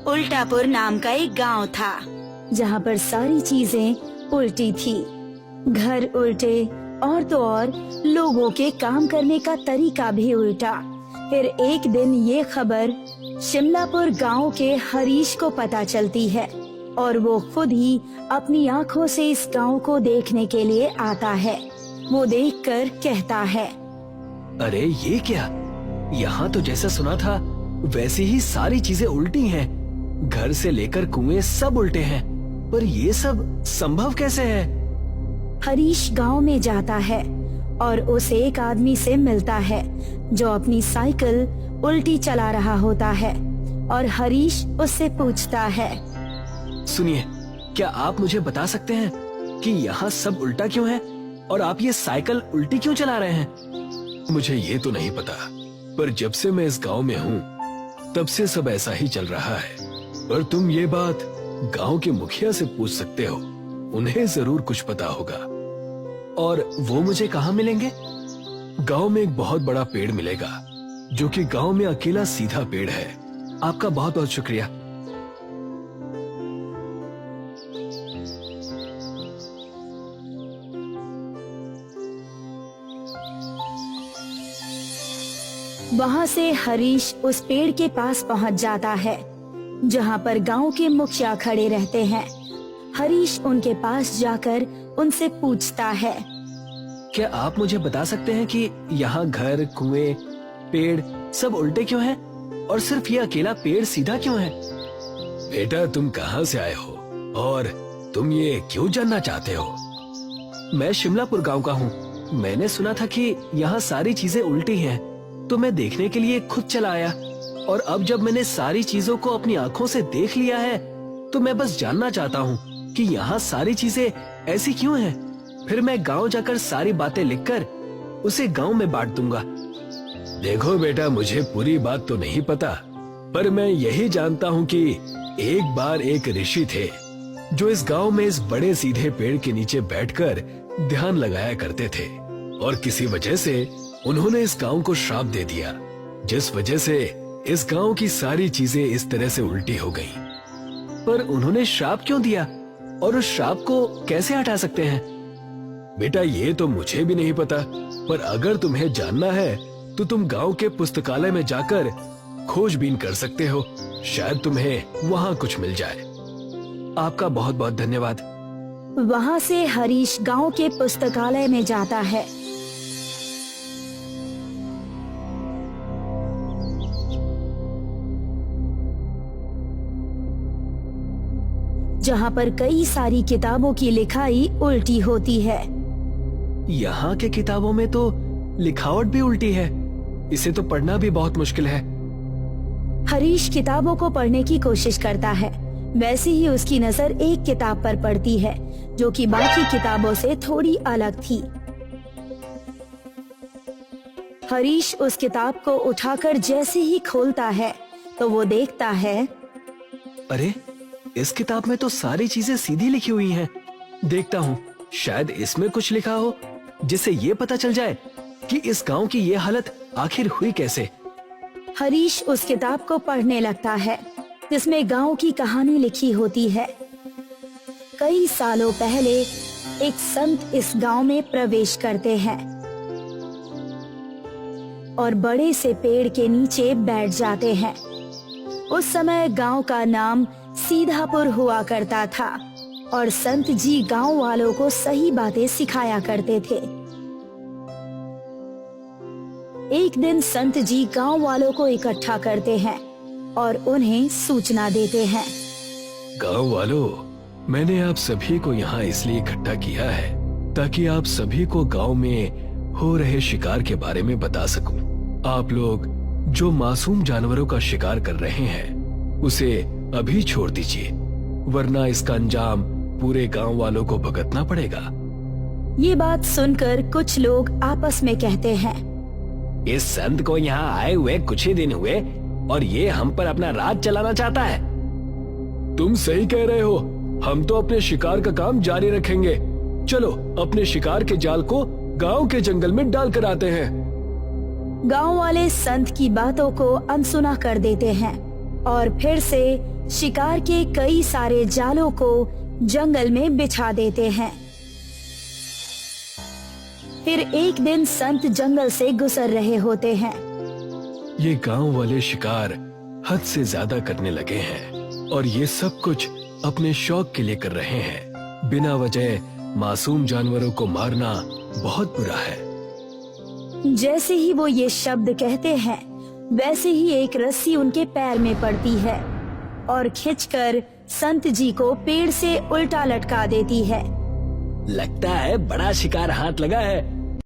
उल्टापुर नाम का एक गांव था, जहां पर सारी चीजें उल्टी थी। घर उल्टे और तो और लोगों के काम करने का तरीका भी उल्टा। फिर एक दिन ये खबर शिमलापुर गांव के हरीश को पता चलती है और वो खुद ही अपनी आंखों से इस गांव को देखने के लिए आता है। वो देखकर कहता है, अरे ये क्या, यहाँ तो जैसा सुना था वैसी ही सारी चीजें उल्टी हैं। घर से लेकर कुएं सब उल्टे हैं, पर ये सब संभव कैसे है? हरीश गांव में जाता है और उसे एक आदमी से मिलता है जो अपनी साइकिल उल्टी चला रहा होता है और हरीश उससे पूछता है, सुनिए, क्या आप मुझे बता सकते हैं कि यहाँ सब उल्टा क्यों है और आप ये साइकिल उल्टी क्यों चला रहे हैं? मुझे ये तो नहीं पता, पर जब से मैं इस गांव में हूँ तब से सब ऐसा ही चल रहा है। पर तुम ये बात गांव के मुखिया से पूछ सकते हो, उन्हें जरूर कुछ पता होगा। और वो मुझे कहाँ मिलेंगे? गांव में एक बहुत बड़ा पेड़ मिलेगा जो कि गांव में अकेला सीधा पेड़ है। आपका बहुत बहुत शुक्रिया। वहाँ से हरीश उस पेड़ के पास पहुँच जाता है जहाँ पर गांव के मुखिया खड़े रहते हैं। हरीश उनके पास जाकर उनसे पूछता है, क्या आप मुझे बता सकते हैं कि यहाँ घर, कुएं, पेड़ सब उल्टे क्यों हैं और सिर्फ ये अकेला पेड़ सीधा क्यों है? बेटा, तुम कहाँ से आए हो और तुम ये क्यों जानना चाहते हो? मैं शिमलापुर गांव का हूँ। मैंने सुना था कि यहाँ सारी चीजें उल्टी हैं, तो मैं देखने के लिए खुद चला आया। और अब जब मैंने सारी चीजों को अपनी आंखों से देख लिया है तो मैं बस जानना चाहता हूँ कि यहाँ सारी चीजें ऐसी क्यों हैं। फिर मैं गांव जाकर सारी बातें लिखकर उसे गांव में बांट दूंगा। देखो बेटा, मुझे पूरी बात तो नहीं पता, पर मैं यही जानता हूँ कि एक बार एक ऋषि थे जो इस गांव में इस बड़े सीधे पेड़ के नीचे बैठकर ध्यान लगाया करते थे। और किसी वजह से उन्होंने इस गांव को श्राप दे दिया, जिस वजह से इस गांव की सारी चीजें इस तरह से उल्टी हो गईं। पर उन्होंने श्राप क्यों दिया और उस श्राप को कैसे हटा सकते हैं? बेटा, ये तो मुझे भी नहीं पता, पर अगर तुम्हें जानना है तो तुम गांव के पुस्तकालय में जाकर खोजबीन कर सकते हो। शायद तुम्हें वहाँ कुछ मिल जाए। आपका बहुत बहुत धन्यवाद। वहाँ से हरीश गांव के पुस्तकालय में जाता है। जहाँ पर कई सारी किताबों की लिखाई उल्टी होती है। यहाँ के किताबों में तो लिखावट भी उल्टी है, इसे तो पढ़ना भी बहुत मुश्किल है। हरीश किताबों को पढ़ने की कोशिश करता है। वैसे ही उसकी नजर एक किताब पर पड़ती है जो कि बाकी किताबों से थोड़ी अलग थी। हरीश उस किताब को उठाकर जैसे ही खोलता है तो वो देखता है, अरे, इस किताब में तो सारी चीजें सीधी लिखी हुई हैं। देखता हूँ, शायद इसमें कुछ लिखा हो जिससे ये पता चल जाए कि इस गांव की ये हालत आखिर हुई कैसे। हरीश उस किताब को पढ़ने लगता है जिसमें गांव की कहानी लिखी होती है। कई सालों पहले एक संत इस गांव में प्रवेश करते हैं और बड़े से पेड़ के नीचे बैठ जाते हैं। उस समय गांव का नाम सीधापुर हुआ करता था और संत जी गांव वालों को सही बातें सिखाया करते थे। एक दिन संत जी गांव वालों को इकट्ठा करते हैं और उन्हें सूचना देते हैं, गांव वालों, मैंने आप सभी को यहाँ इसलिए इकट्ठा किया है ताकि आप सभी को गांव में हो रहे शिकार के बारे में बता सकूं। आप लोग जो मासूम जानवरों का शिकार कर रहे हैं उसे अभी छोड़ दीजिए, वरना इसका अंजाम पूरे गांव वालों को भुगतना पड़ेगा। ये बात सुनकर कुछ लोग आपस में कहते हैं, इस संत को यहाँ आए हुए कुछ ही दिन हुए और ये हम पर अपना राज चलाना चाहता है। तुम सही कह रहे हो, हम तो अपने शिकार का काम जारी रखेंगे। चलो अपने शिकार के जाल को गांव के जंगल में डाल कर आते हैं। गांव वाले संत की बातों को अनसुना कर देते हैं और फिर से शिकार के कई सारे जालों को जंगल में बिछा देते हैं। फिर एक दिन संत जंगल से गुजर रहे होते हैं। ये गांव वाले शिकार हद से ज्यादा करने लगे हैं और ये सब कुछ अपने शौक के लिए कर रहे हैं। बिना वजह मासूम जानवरों को मारना बहुत बुरा है। जैसे ही वो ये शब्द कहते हैं, वैसे ही एक रस्सी उनके पैर में पड़ती है और खींचकर संत जी को पेड़ से उल्टा लटका देती है। लगता है बड़ा शिकार हाथ लगा है।